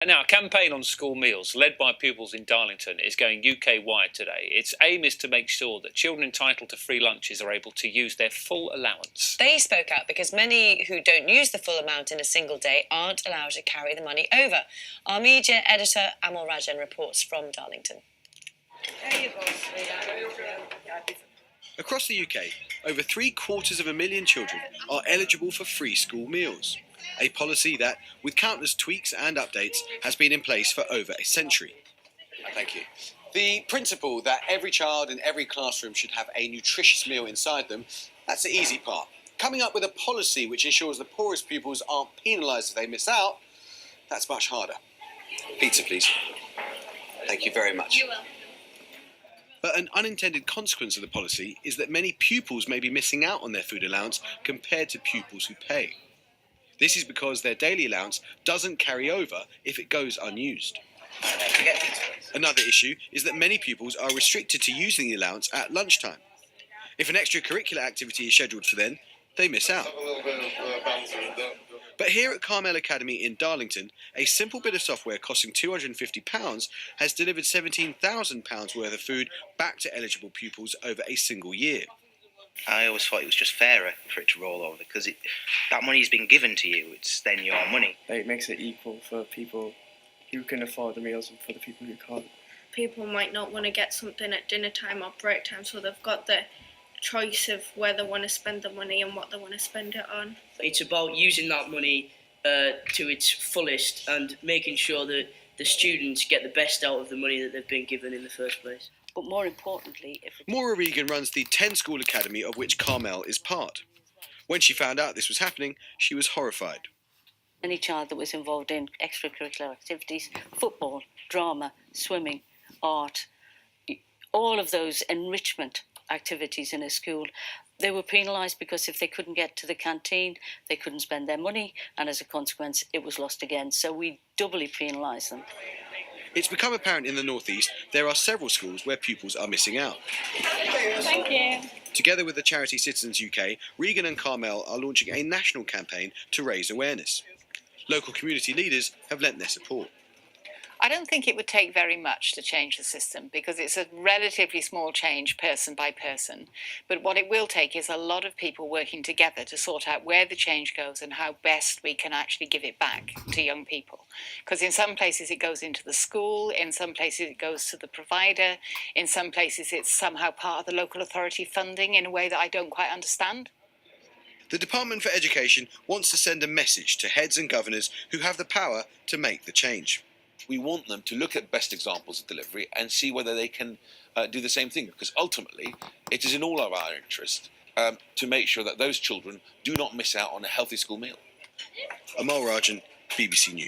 And now, a campaign on school meals led by pupils in Darlington is going UK-wide today. Its aim is to make sure that children entitled to free lunches are able to use their full allowance. They spoke out because many who don't use the full amount in a single day aren't allowed to carry the money over. Our media editor Amol Rajan reports from Darlington. Across the UK, over 750,000 children are eligible for free school meals. A policy that, with countless tweaks and updates, has been in place for over a century. Thank you. The principle that every child in every classroom should have a nutritious meal inside them, that's the easy part. Coming up with a policy which ensures the poorest pupils aren't penalised if they miss out, that's much harder. Pizza, please. Thank you very much. You will. But an unintended consequence of the policy is that many pupils may be missing out on their food allowance compared to pupils who pay. This is because their daily allowance doesn't carry over if it goes unused. Another issue is that many pupils are restricted to using the allowance at lunchtime. If an extracurricular activity is scheduled for then, they miss out. But here at Carmel Academy in Darlington, a simple bit of software costing £250 has delivered £17,000 worth of food back to eligible pupils over a single year. I always thought it was just fairer for it to roll over because that money's been given to you, it's then your money. It makes it equal for people who can afford the meals and for the people who can't. People might not want to get something at dinner time or break time, so they've got the choice of where they want to spend the money and what they want to spend it on. It's about using that money to its fullest and making sure that the students get the best out of the money that they've been given in the first place. But more importantly, Maura Regan runs the 10-school academy of which Carmel is part. When she found out this was happening, she was horrified. any child that was involved in extracurricular activities, football, drama, swimming, art, all of those enrichment activities in a school, they were penalised because if they couldn't get to the canteen, they couldn't spend their money, and as a consequence, it was lost again. So we doubly penalise them. It's become apparent in the North East there are several schools where pupils are missing out. Thank you. Together with the charity Citizens UK, Regan and Carmel are launching a national campaign to raise awareness. Local community leaders have lent their support. I don't think it would take very much to change the system because it's a relatively small change person by person. But what it will take is a lot of people working together to sort out where the change goes and how best we can actually give it back to young people. Because in some places it goes into the school, in some places it goes to the provider, in some places it's somehow part of the local authority funding in a way that I don't quite understand. The Department for Education wants to send a message to heads and governors who have the power to make the change. We want them to look at best examples of delivery and see whether they can do the same thing, because ultimately it is in all of our interest to make sure that those children do not miss out on a healthy school meal. Amol Rajan, BBC News.